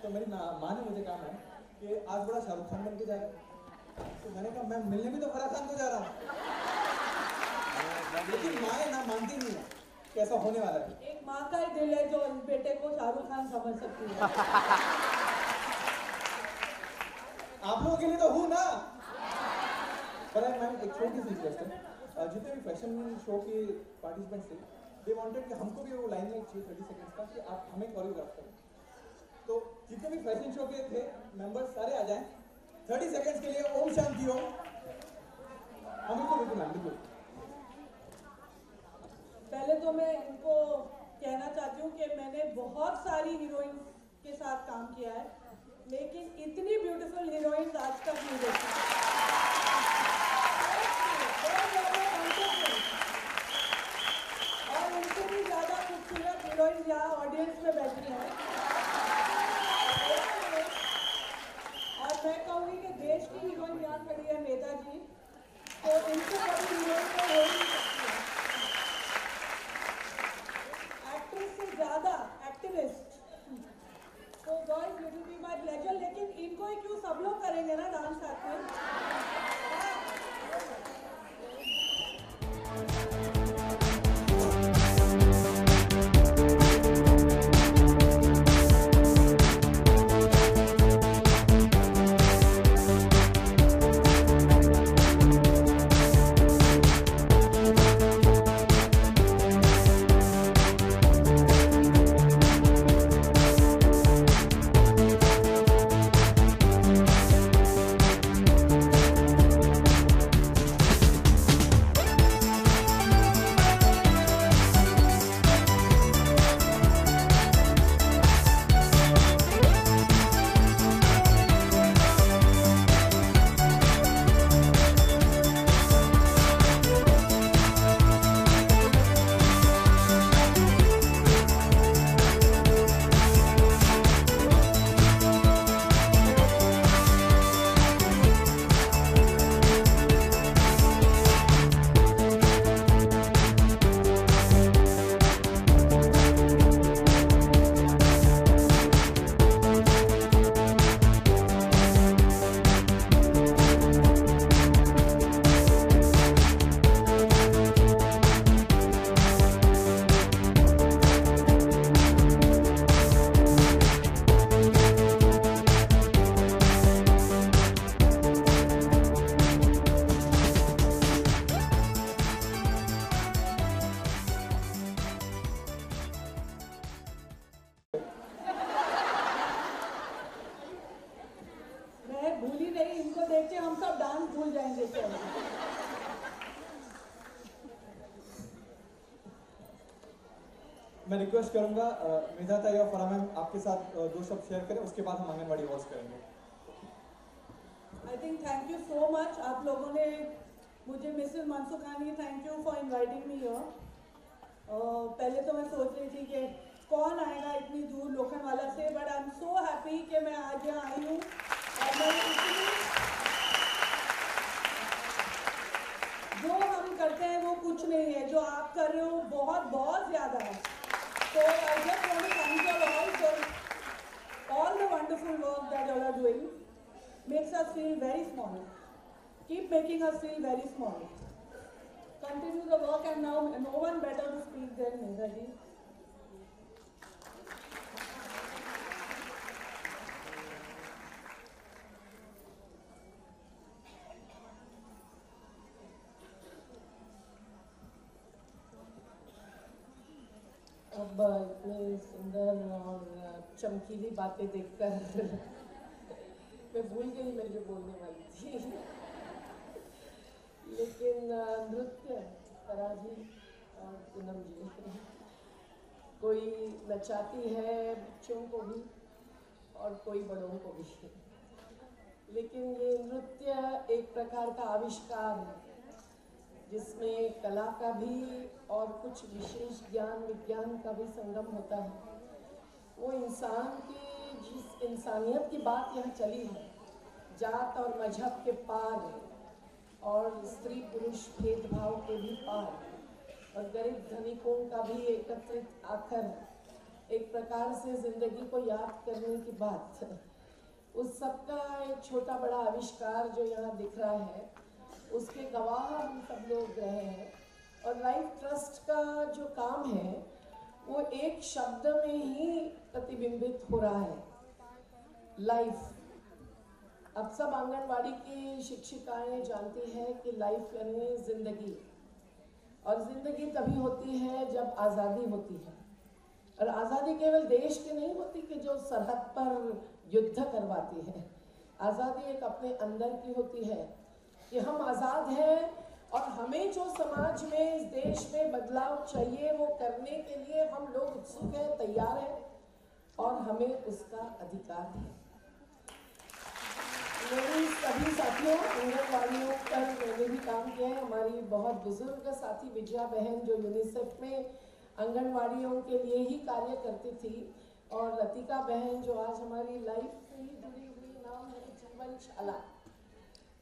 तो मेरी माँ ने मुझे कहा मैम कि आज बड़ा शाहरुख खान बन के जा रहा है। तो मैंने कहा मैम मिलने भी तो फराह खान को जा रहा हूँ। लेकिन माँ ना मानती नहीं है कि ऐसा होने वाला है। एक माँ का ही दिल है जो बेटे को शाहरुख खान समझ सकती है। आप लोगों के लिए तो हूँ ना। पर मैम एक छोटी सी रिक्वेस्ट है, जितने भी फैशन शो के पार्टिसिपेंट्स थे, दे वांटेड कि हमको भी वो लाइन में चाहिए 30 सेकंड्स का कि आप हमें कोरियोग्राफ करें। तो जितने भी फैशन शो के थे मेंबर्स सारे आ जाएं 30 सेकंड्स के लिए। ओम शांति ओम। हाँ बिल्कुल बिल्कुल मैम बिल्कुल। पहले तो मैं इनको कहना चाहती हूँ कि मैंने बहुत सारी हीरोइंस के साथ काम किया है, लेकिन इतनी ब्यूटीफुल हीरोइंस आज तक नहीं देखी। और उनसे भी ज्यादा खूबसूरत हीरोइंस यहाँ ऑडियंस में बैठी हैं। और मैं कहूँगी कि देश की हीरोइन यहाँ खड़ी है मेधा जी, तो इनसे बड़ी हीरोइन तो हो ही नहीं सकती है। एक्ट्रेस से ज्यादा एक्टिविस्ट। तो girls it will be my pleasure. लेकिन इनको ही क्यों, सब लोग करेंगे ना डांस साथ में। मैं रिक्वेस्ट करूंगा मेधा ताई और फराह मैम आपके साथ दो शब्द शेयर करें, उसके बाद हम आंगनवाड़ी वॉच करेंगे। I think thank you so much आप लोगों ने मुझे, Mrs Mansukhani, thank you for inviting me here. पहले तो मैं सोच रही थी कि कौन आएगा इतनी दूर लोखंडवाला से, but I am so happy कि मैं आज यहाँ आई हूँ। और मैं जो हम करते हैं वो कुछ नहीं है, जो आप कर रहे हो बहुत बहुत ज़्यादा है। So I just want to thank you all for all the wonderful work that you are doing. Makes us feel very small. Keep making us feel very small. Continue the work, and now no one better to speak than Medha ji. अब इतनी सुंदर और चमकीली बातें देखकर मैं भूल गई मैं जो बोलने वाली थी। लेकिन नृत्य फराह जी और पूनम जी, कोई नचाती है बच्चों को भी और कोई बड़ों को भी, लेकिन ये नृत्य एक प्रकार का आविष्कार है जिसमें कला का भी और कुछ विशेष ज्ञान विज्ञान का भी संगम होता है। वो इंसान की जिस इंसानियत की बात यहाँ चली है, जात और मजहब के पार और स्त्री पुरुष भेदभाव के भी पार और गरीब धनिकों का भी एकत्रित आकर एक प्रकार से जिंदगी को याद करने की बात, उस सब का एक छोटा बड़ा आविष्कार जो यहाँ दिख रहा है, उसके गवाह हम सब लोग रहे हैं। और लाइफ ट्रस्ट का जो काम है वो एक शब्द में ही प्रतिबिंबित हो रहा है, लाइफ। अब सब आंगनवाड़ी की शिक्षिकाएं जानती हैं कि लाइफ यानी जिंदगी, और जिंदगी तभी होती है जब आज़ादी होती है। और आज़ादी केवल देश की नहीं होती कि जो सरहद पर युद्ध करवाती है, आज़ादी एक अपने अंदर की होती है कि हम आज़ाद हैं और हमें जो समाज में इस देश में बदलाव चाहिए वो करने के लिए हम लोग उत्सुक हैं, तैयार हैं और हमें उसका अधिकार है। मेरी सभी साथियों, आंगनवाड़ियों पर मैंने भी काम किया है। हमारी बहुत बुजुर्ग साथी विजया बहन जो यूनिसेफ में आंगनवाड़ियों के लिए ही कार्य करती थी, और लतिका बहन जो आज हमारी लाइफ से ही जुड़ी हुई, नाम है जीवनशाला।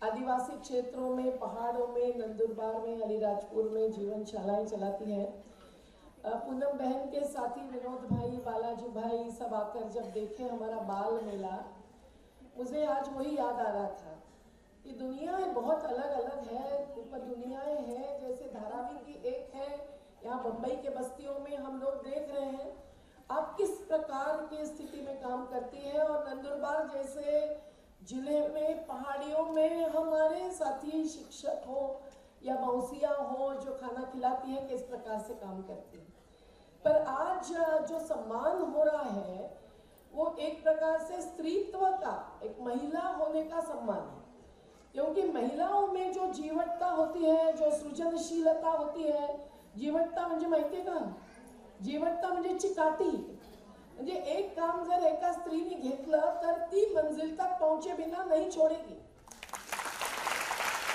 आदिवासी क्षेत्रों में, पहाड़ों में, नंदुरबार में, अलीराजपुर में जीवनशालाएं चलाती हैं। पूनम बहन के साथी विनोद भाई, बालाजी भाई सब आकर जब देखे हमारा बाल मेला, मुझे आज वही याद आ रहा था कि दुनियाएं बहुत अलग अलग है, ऊपर दुनियाएं हैं। जैसे धारावी की एक है, यहाँ बम्बई के बस्तियों में हम लोग देख रहे हैं आप किस प्रकार की स्थिति में काम करती है, और नंदुरबार जैसे जिले में पहाड़ियों में हमारे साथी शिक्षक हो या मौसियाँ हो जो खाना खिलाती हैं, किस प्रकार से काम करती हैं। पर आज जो सम्मान हो रहा है वो एक प्रकार से स्त्रीत्व का, एक महिला होने का सम्मान है। क्योंकि महिलाओं में जो जीवटता होती है, जो सृजनशीलता होती है, जीवटता म्हणजे माहिती का? जीवटता म्हणजे चिकाटी, म्हणजे एक काम जर एका स्त्रीने घेतलं तर ती मंजिल तक पहुंचे बिना नहीं छोड़ेगी।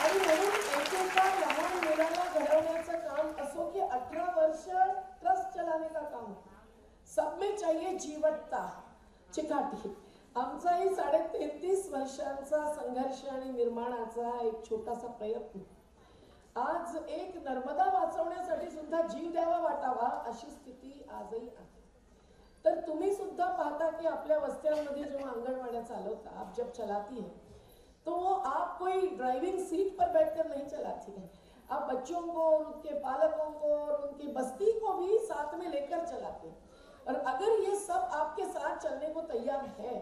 आणि म्हणून एकेका लहान मुलाला घडवण्याचं काम असो की 18 वर्ष ट्रस्ट चलाने का काम, सब में चाहिए जीवटता, चिकाटी। आमचाही 33.5 वर्षांचा संघर्ष आणि निर्माणाचा एक छोटासा प्रयत्न आज एक नर्मदा वाचवण्यासाठी सुद्धा जीव द्यावा वाटावा अशी स्थिती आजही आहे। तर तुम्ही सुद्धा पाहता कि आपल्या वस्त्यांमध्ये जेव्हा अंगणवाड्या चालवता, आप जब चलाती है तो आप कोई ड्राइविंग सीट पर बैठकर नहीं चलाती है, आप बच्चों को और उनके पालकों को और उनकी बस्ती को भी साथ में लेकर चलाते हैं। और अगर ये सब आपके साथ चलने को तैयार है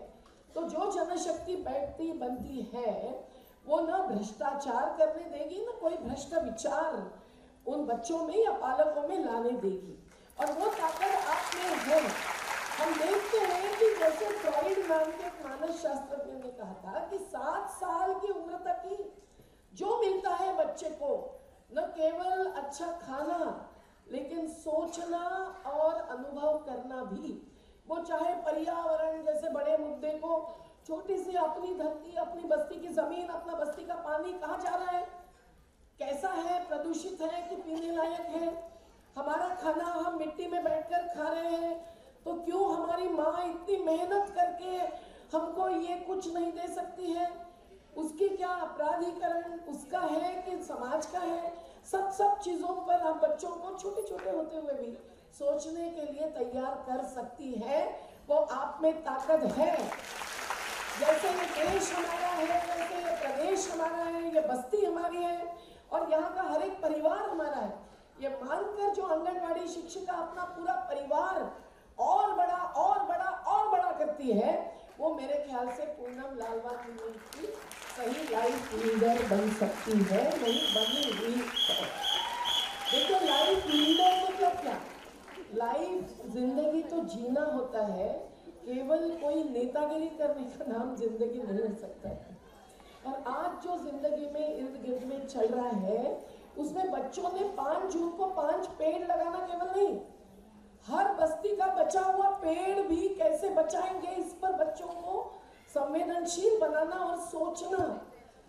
तो जो जनशक्ति बैठती बनती है वो न भ्रष्टाचार करने देगी, न कोई भ्रष्ट विचार उन बच्चों में या पालकों में लाने देगी, और वो ताकत आप में है। हम देखते हैं कि जैसे फ्रॉइड नाम के एक मानस शास्त्रज्ञ ने कहा था कि 7 साल की उम्र तक ही जो मिलता है बच्चे को, न केवल अच्छा खाना लेकिन सोचना और अनुभव करना भी, वो चाहे पर्यावरण जैसे बड़े मुद्दे को, छोटी सी अपनी धरती, अपनी बस्ती की जमीन, अपना बस्ती का पानी कहाँ जा रहा है, कैसा है, प्रदूषित है कि पीने लायक है, हमारा खाना हम मिट्टी में बैठकर खा रहे हैं तो क्यों हमारी माँ इतनी मेहनत करके हमको ये कुछ नहीं दे सकती है, उसकी क्या अपराधीकरण उसका है कि समाज का है। सब चीजों पर हम बच्चों को छोटे छोटे होते हुए भी सोचने के लिए तैयार कर सकती है। वो आप में ताकत है। जैसे ये देश हमारा है, जैसे ये प्रदेश हमारा है, ये बस्ती हमारी है और यहाँ का हर एक परिवार हमारा है, ये मानकर जो आंगनवाड़ी शिक्षिका अपना पूरा परिवार और बड़ा और बड़ा और बड़ा करती है, वो मेरे ख्याल से पूनम लालवानी की सही लाइफ लीडर बन सकती है, नहीं बनी हुई है। देखो लाइफ लीडर मतलब क्या? लाइफ जिंदगी तो जीना होता है, केवल कोई नेतागिरी करने का नाम जिंदगी नहीं हो सकता है। और आज जो जिंदगी में इर्द गिर्द में चल रहा है उसमें बच्चों ने 5 जून को 5 पेड़ लगाना केवल नहीं, हर बस्ती का बचा हुआ पेड़ भी कैसे बचाएंगे, इस पर बच्चों को संवेदनशील बनाना और सोचना,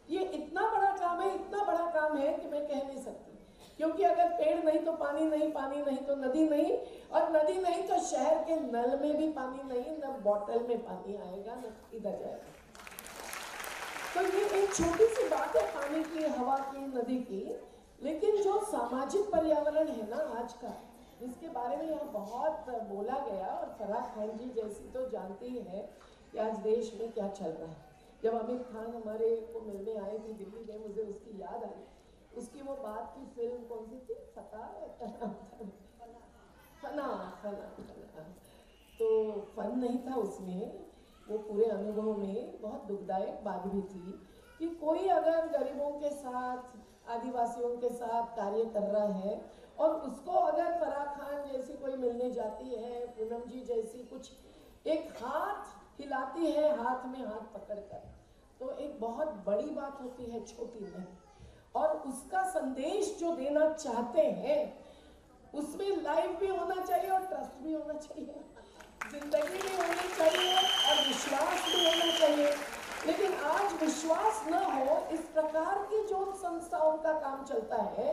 ये इतना बड़ा काम है, इतना बड़ा काम है कि मैं कह नहीं सकती। क्योंकि अगर पेड़ नहीं तो पानी नहीं, पानी नहीं तो नदी नहीं, और नदी नहीं तो शहर के नल में भी पानी नहीं, न बॉटल में पानी आएगा, न इधर जाएगा। तो ये एक छोटी सी बात है पानी की, हवा की, नदी की, लेकिन जो सामाजिक पर्यावरण है ना आज का, जिसके बारे में यहाँ बहुत बोला गया, और फराह खान जी जैसी तो जानती ही है कि आज देश में क्या चल रहा है। जब आमिर खान हमारे को मिलने आए थे दिल्ली में, मुझे उसकी याद आई। उसकी वो बात की फिल्म कौन सी थी, फना फना फना। तो फन नहीं था उसमें, वो पूरे अनुभव में बहुत दुखदायक बात भी थी कि कोई अगर गरीबों के साथ, आदिवासियों के साथ कार्य कर रहा है और उसको अगर फराह खान जैसी कोई मिलने जाती है, पूनम जी जैसी कुछ एक हाथ हिलाती है, हाथ में हाथ पकड़कर, तो एक बहुत बड़ी बात होती है, छोटी नहीं। और उसका संदेश जो देना चाहते हैं उसमें लाइफ भी होना चाहिए और ट्रस्ट भी होना चाहिए, जिंदगी भी होनी चाहिए और विश्वास भी होना चाहिए। लेकिन आज विश्वास न हो, इस प्रकार की जो संस्थाओं का काम चलता है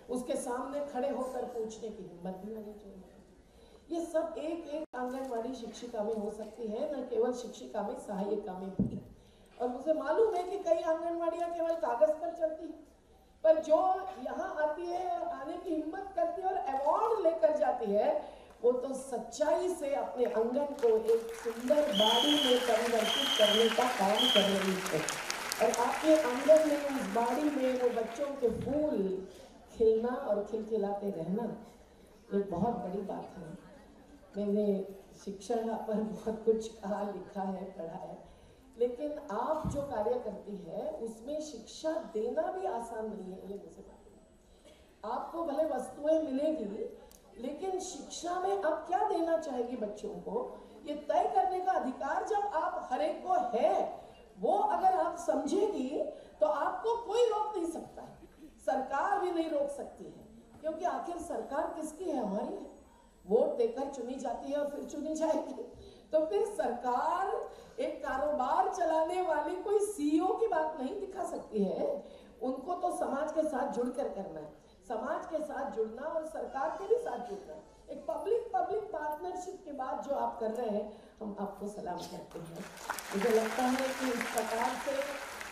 उसके सामने खड़े होकर पूछने की हिम्मत भी होनी चाहिए। ये सब एक एक आंगनवाड़ी शिक्षिका में हो सकती है, न केवल शिक्षिका में, सहायिका में भी। और मुझे मालूम है कि कई आंगनवाड़ियां केवल कागज पर चलती हैं, पर जो यहाँ आती है और आने की हिम्मत करती है और अवार्ड लेकर जाती है, वो तो सच्चाई से अपने आंगन को एक सुंदर बाड़ी में परिवर्तित करने का काम कर रही है। और आपके आंगन में, उस बाड़ी में वो बच्चों के फूल खिलना और खिलखिलाते रहना एक बहुत बड़ी बात है। मैंने शिक्षा पर बहुत कुछ कहा, लिखा है, पढ़ा है, लेकिन आप जो कार्य करती है उसमें शिक्षा देना भी आसान नहीं है, ये मुझे मालूम है। आपको भले वस्तुएं मिलेगी, लेकिन शिक्षा में आप क्या देना चाहेगी बच्चों को, ये तय करने का अधिकार जब आप हर एक को है, वो अगर आप समझेगी तो आपको कोई रोक नहीं सकता है, सरकार भी नहीं रोक सकती है, क्योंकि आखिर सरकार किसकी है, हमारी है। वोट देकर चुनी जाती है और फिर चुनी जाएगी। तो फिर सरकार एक कारोबार चलाने वाली कोई सीईओ की बात नहीं दिखा सकती है, उनको तो समाज के साथ जुड़कर करना है, समाज के साथ जुड़ना और सरकार के भी साथ जुड़ना है। एक पब्लिक पब्लिक पार्टनरशिप के बाद जो आप कर रहे हैं, हम आपको सलाम करते हैं। मुझे लगता है कि इस प्रकार से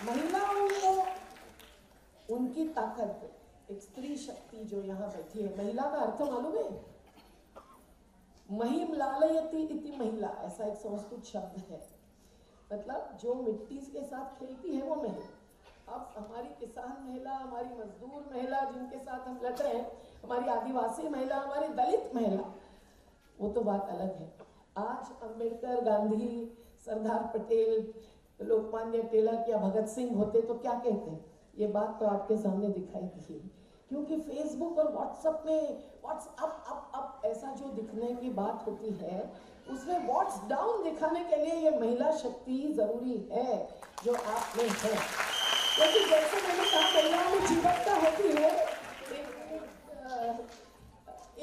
महिलाओं को उनकी ताकत, एक स्त्री शक्ति जो यहाँ बैठी है, महिला का अर्थ मालूम है, महिम लालयति इति महिला, ऐसा एक संस्कृत शब्द है, मतलब जो मिट्टी के साथ खेलती है वो महिला। अब हमारी किसान महिला, हमारी मजदूर महिला जिनके साथ हम लड़ रहे हैं, हमारी आदिवासी महिला, हमारी दलित महिला, वो तो बात अलग है। आज अंबेडकर, गांधी, सरदार पटेल, लोकमान्य तिलक या भगत सिंह होते तो क्या कहते हैं, ये बात तो आपके सामने दिखाई दी, क्योंकि फेसबुक और व्हाट्सएप में व्हाट्सअप अप ऐसा जो दिखने की बात होती है, उसमें व्हाट्स डाउन दिखाने के लिए ये महिला शक्ति जरूरी है जो आप में है। क्योंकि जैसे मैंने कहा, महिलाओं में जीवटता होती है,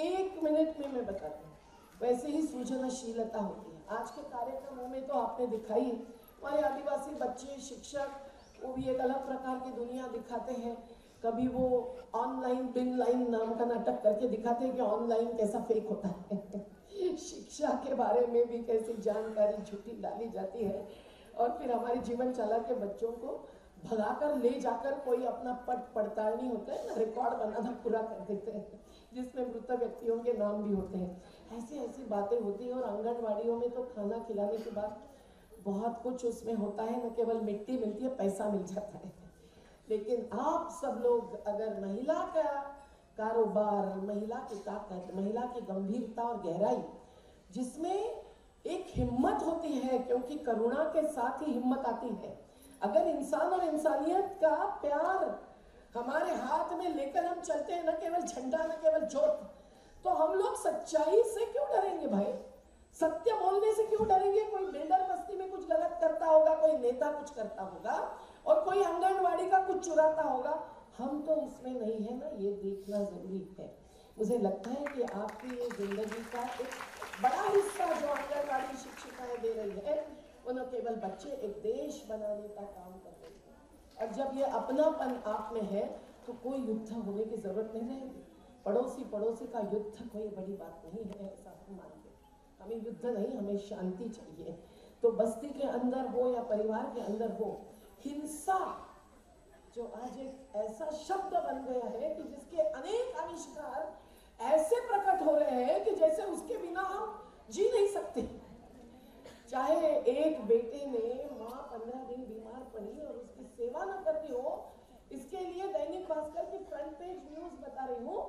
एक मिनट में मैं बताती हूँ, वैसे ही सृजनशीलता होती है। आज के कार्यक्रमों में तो आपने दिखाई, हमारे आदिवासी बच्चे, शिक्षक, वो भी एक अलग प्रकार की दुनिया दिखाते हैं। कभी वो ऑनलाइन बिन लाइन नाम का नाटक करके दिखाते हैं कि ऑनलाइन कैसा फेक होता है शिक्षा के बारे में भी कैसी जानकारी झूठी डाली जाती है, और फिर हमारे जीवन चाला के बच्चों को भगाकर ले जाकर कोई अपना पट पड़तालनी होता है ना, रिकॉर्ड बनाना पूरा कर देते हैं, जिसमें मृत व्यक्तियों के नाम भी होते हैं। ऐसी ऐसी बातें होती हैं। और आंगनवाड़ियों में तो खाना खिलाने के बाद बहुत कुछ उसमें होता है, न केवल मिट्टी मिलती है, पैसा मिल जाता है। लेकिन आप सब लोग अगर महिला का कारोबार, महिला की ताकत, महिला की गंभीरता और गहराई, जिसमें एक हिम्मत होती है, क्योंकि करुणा के साथ ही हिम्मत आती है। अगर इंसान और इंसानियत का प्यार हमारे हाथ में लेकर हम चलते हैं, न केवल झंडा, न केवल ज्योत, तो हम लोग सच्चाई से क्यों डरेंगे भाई? सत्य बोलने से क्यों डरेंगे? कोई बिल्डर बस्ती में कुछ गलत करता होगा, कोई नेता कुछ करता होगा, और कोई आंगनवाड़ी का कुछ चुराता होगा, हम तो उसमें नहीं है ना, ये देखना जरूरी है। मुझे लगता है कि आपकी ये जिंदगी का एक बड़ा हिस्सा जो आंगनवाड़ी शिक्षिकाएं दे रही है, वो न केवल बच्चे, एक देश बनाने का काम कर रही है। और जब ये अपनापन आप में है तो कोई युद्ध होने की जरूरत नहीं रहेगी। पड़ोसी पड़ोसी का युद्ध कोई बड़ी बात नहीं है, ऐसा हम मानते हैं। हमें युद्ध नहीं, हमें शांति चाहिए। तो बस्ती के अंदर हो या परिवार के अंदर हो, हिंसा जो आज एक ऐसा शब्द बन गया है कि जिसके अनेक आविष्कार ऐसे प्रकट हो रहे हैं कि जैसे उसके बिना हम जी नहीं सकते। चाहे एक बेटे ने माँ 15 दिन बीमार पड़ी और उसकी सेवा न करनी हो, इसके लिए दैनिक भास्कर की फ्रंट पेज न्यूज बता रही हूँ,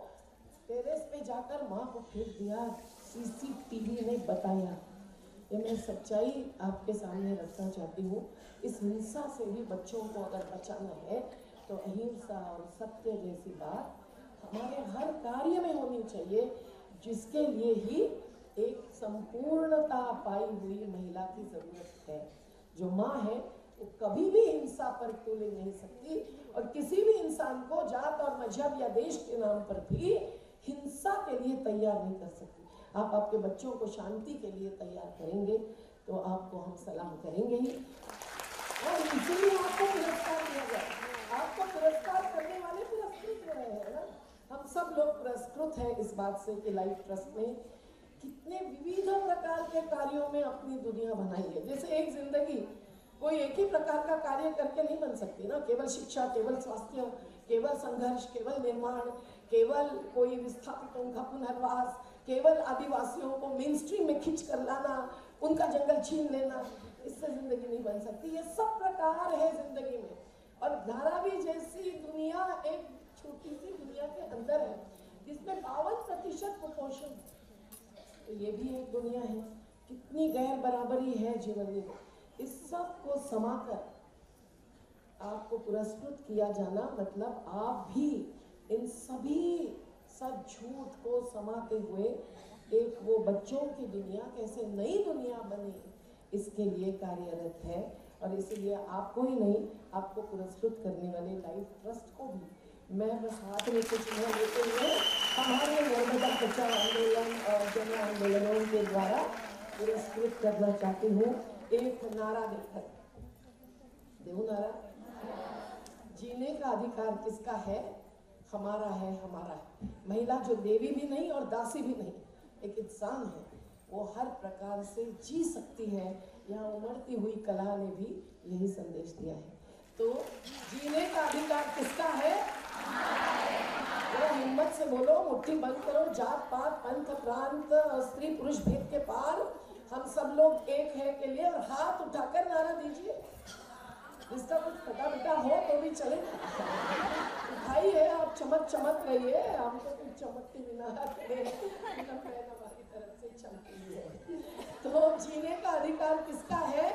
टेरेस पे जाकर माँ को फेंक दिया, सीसीटीवी ने बताया। ये मैं सच्चाई आपके सामने रखना चाहती हूँ। इस हिंसा से भी बच्चों को अगर बचाना है तो अहिंसा और सत्य जैसी बात हमारे हर कार्य में होनी चाहिए, जिसके लिए ही एक संपूर्णता पाई हुई महिला की जरूरत है। जो माँ है वो कभी भी हिंसा पर तुले नहीं सकती और किसी भी इंसान को जात और मजहब या देश के नाम पर भी हिंसा के लिए तैयार नहीं कर सकती। आप आपके बच्चों को शांति के लिए तैयार करेंगे तो आपको हम सलाम करेंगे ही, और इसीलिए आपको पुरस्कार दिया जाए। आपको पुरस्कार करने वाले पुरस्कृत हो रहे हैं ना। हम सब लोग पुरस्कृत हैं इस बात से कि लाइफ ट्रस्ट ने कितने विविध प्रकार के कार्यों में अपनी दुनिया बनाई है। जैसे एक जिंदगी कोई एक ही प्रकार का कार्य करके नहीं बन सकती ना। केवल शिक्षा, केवल स्वास्थ्य, केवल संघर्ष, केवल निर्माण, केवल कोई विस्थापितों का पुनर्वास, केवल आदिवासियों को मेन स्ट्रीम में खींच कर लाना, उनका जंगल छीन लेना, इससे जिंदगी नहीं बन सकती। ये सब प्रकार है जिंदगी में। और धारावी जैसी दुनिया एक छोटी सी दुनिया के अंदर है जिसमें 52% कुपोषण, तो ये भी एक दुनिया है। कितनी गैर बराबरी है जीवन में। इस सब को समाकर आपको पुरस्कृत किया जाना मतलब आप भी इन सभी सब झूठ को समाते हुए एक वो बच्चों की दुनिया कैसे नई दुनिया बने इसके लिए कार्यरत है। और इसीलिए आपको ही नहीं, आपको पुरस्कृत करने वाले लाइफ ट्रस्ट को भी मैं बस हाथ में कुछ न लेते हुए हमारे नर्मदा बचाओ आंदोलन और जन आंदोलनों के द्वारा पुरस्कृत करना चाहती हूँ। एक नारा देकर देव नारा, जीने का अधिकार किसका है? हमारा है, हमारा है। महिला जो देवी भी नहीं और दासी भी नहीं, एक इंसान है, वो हर प्रकार से जी सकती है। यहाँ उमड़ती हुई कला ने भी यही संदेश दिया है। तो जीने का अधिकार किसका है? तो हिम्मत से बोलो, मुट्ठी बंद करो। जात पात पंथ प्रांत स्त्री पुरुष भेद के पार हम सब लोग एक है के लिए, और हाथ उठाकर नारा दीजिए। जिसका कुछ पता बेटा हो तो भी चले, उठाई है आप, चमक चमक रही है। हमको कुछ चमकती बिना हमारी तरफ से चमकी है। तो जीने का अधिकार किसका है?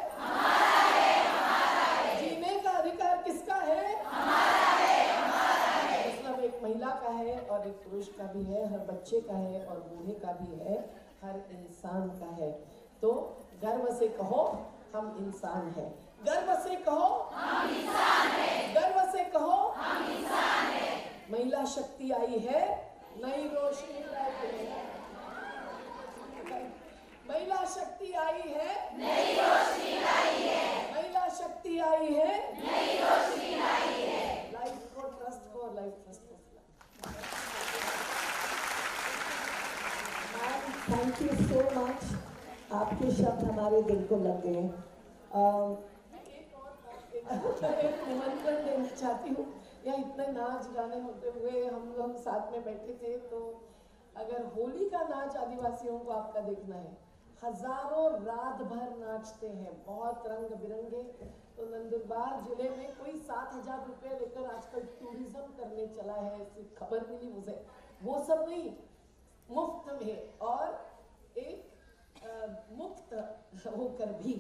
जीने का अधिकार किसका है? मतलब एक महिला का है और एक पुरुष का भी है, हर बच्चे का है और बूढ़े का भी है, हर इंसान का है। तो गर्व से कहो हम इंसान हैं। गर्व से कहो हम इंसान हैं। गर्व से कहो हम इंसान हैं। महिला शक्ति आई है, नई रोशनी लाई है। महिला शक्ति आई है, नई रोशनी लाई है। महिला शक्ति आई है, नई रोशनी लाई है। लाइफ को ट्रस्ट को, लाइफ ट्रस्ट को थैंक यू सो मच। आपके शब्द हमारे दिल को लग गए। एक निमंत्रण देना चाहती हूँ। या इतने नाच गाने होते हुए हम लोग साथ में बैठे थे, तो अगर होली का नाच आदिवासियों को आपका देखना है, हजारों रात भर नाचते हैं, बहुत रंग बिरंगे। तो नंदुरबार जिले में कोई 7,000 रुपये लेकर आजकल टूरिज्म करने चला है, ऐसी खबर मिली मुझे। वो सब नहीं, मुफ्त में और एक मुफ्त होकर भी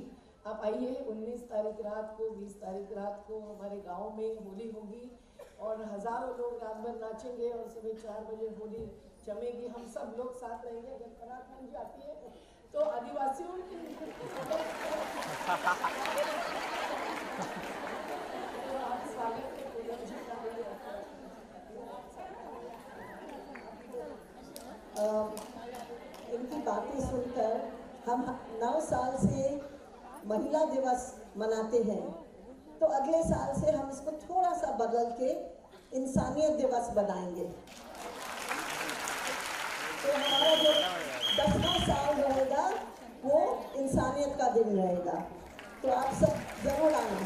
आप आइए। 19 तारीख रात को, 20 तारीख रात को हमारे गांव में होली होगी और हजारों लोग रात भर नाचेंगे और सुबह 4 बजे होली जमेगी। हम सब लोग साथ रहेंगे। अगर पराखंड जाती है तो आदिवासियों की स्वागत के पूजन जी इनकी बातें सुनकर हम 9 साल से महिला दिवस मनाते हैं, तो अगले साल से हम इसको थोड़ा सा बदल के इंसानियत दिवस बनाएंगे। तो हमारा जो 10वां साल रहेगा वो इंसानियत का दिन रहेगा। तो आप सब जरूर आना।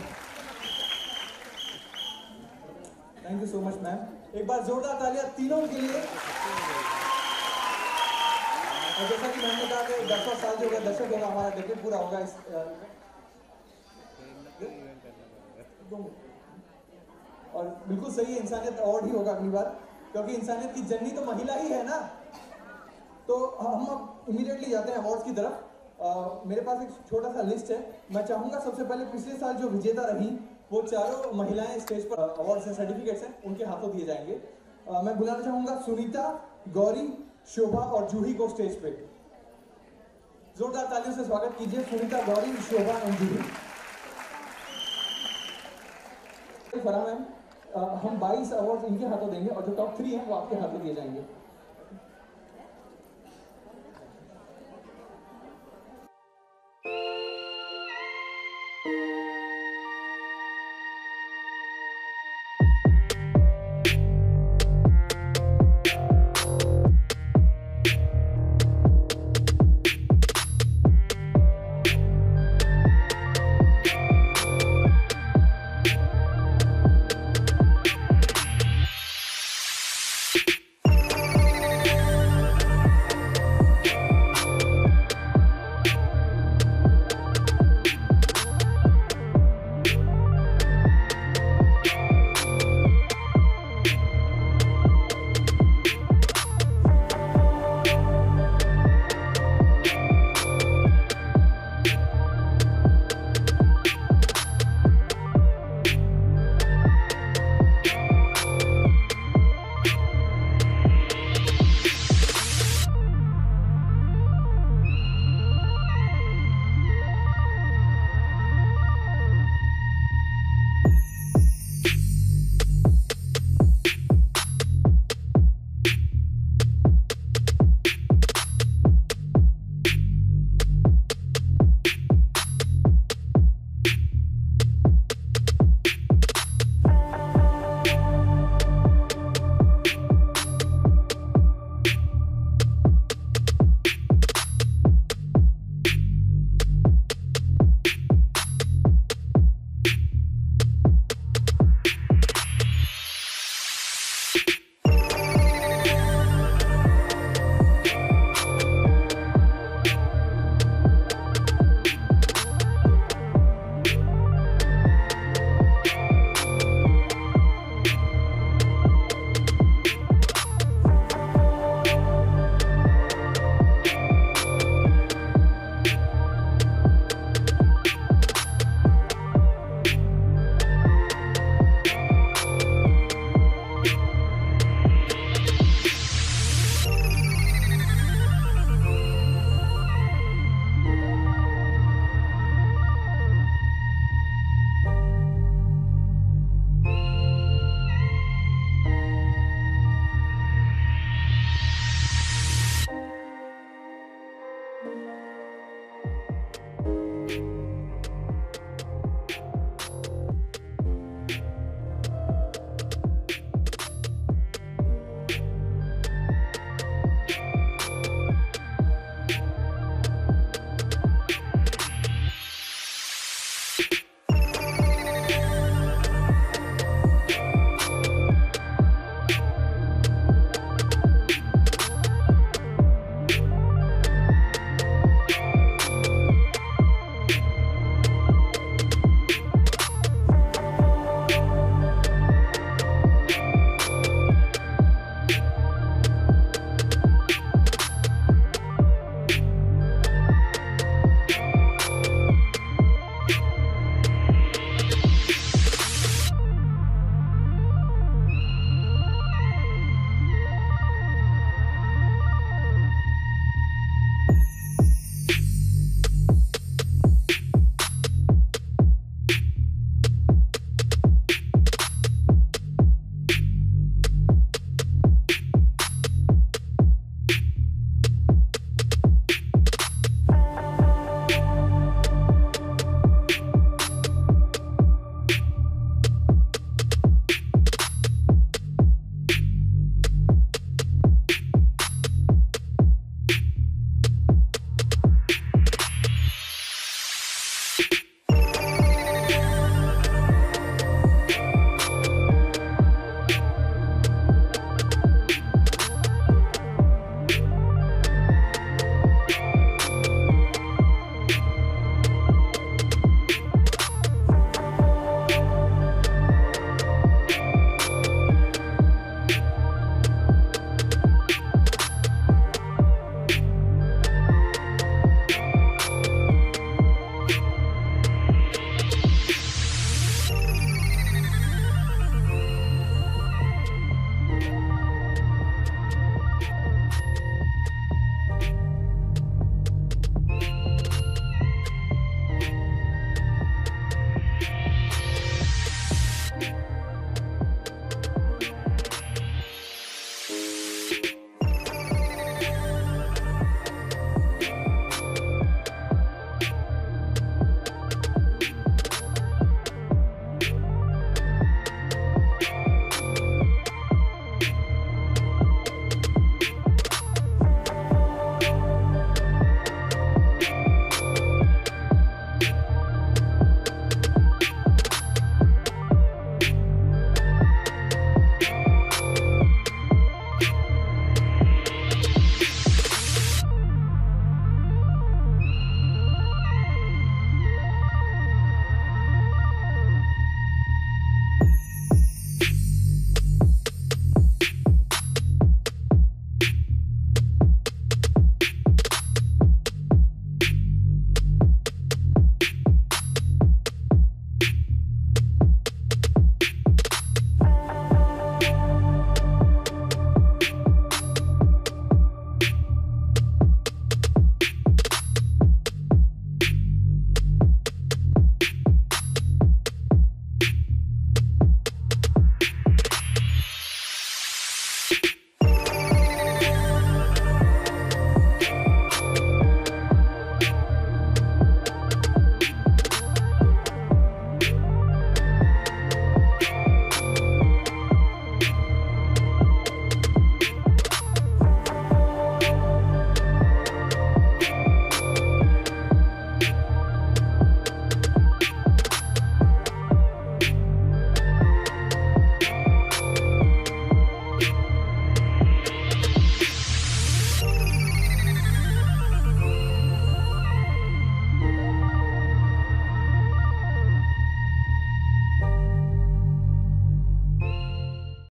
Thank you so much ma'am. एक बार जोरदार तालियां तीनों के लिए। और जैसा कि मैंने कहा कि 10वां साल जो होगा दशक होगा, हमारा डेकेड पूरा होगा इस और बिल्कुल सही है, इंसानियत अवार्ड ही होगा अगली बार, क्योंकि इंसानियत की जननी तो महिला ही है ना। तो हम अब इमीडिएटली जाते हैं अवार्ड्स की तरफ। मेरे पास एक छोटा सा लिस्ट है। मैं चाहूंगा सबसे पहले पिछले साल जो विजेता रही वो चारों महिलाएं स्टेज पर अवार्ड्स हैं, सर्टिफिकेट्स हैं, उनके हाथों दिए जाएंगे। मैं बुलाना चाहूंगा सुनीता, गौरी, शोभा और जूही को स्टेज पे। जोरदार तालियों से स्वागत कीजिए सुनीता, गौरी, शोभा एंड जूही। फराह मैम, हम 22 अवार्ड इनके हाथों देंगे और जो टॉप 3 हैं वो आपके हाथों दिए जाएंगे।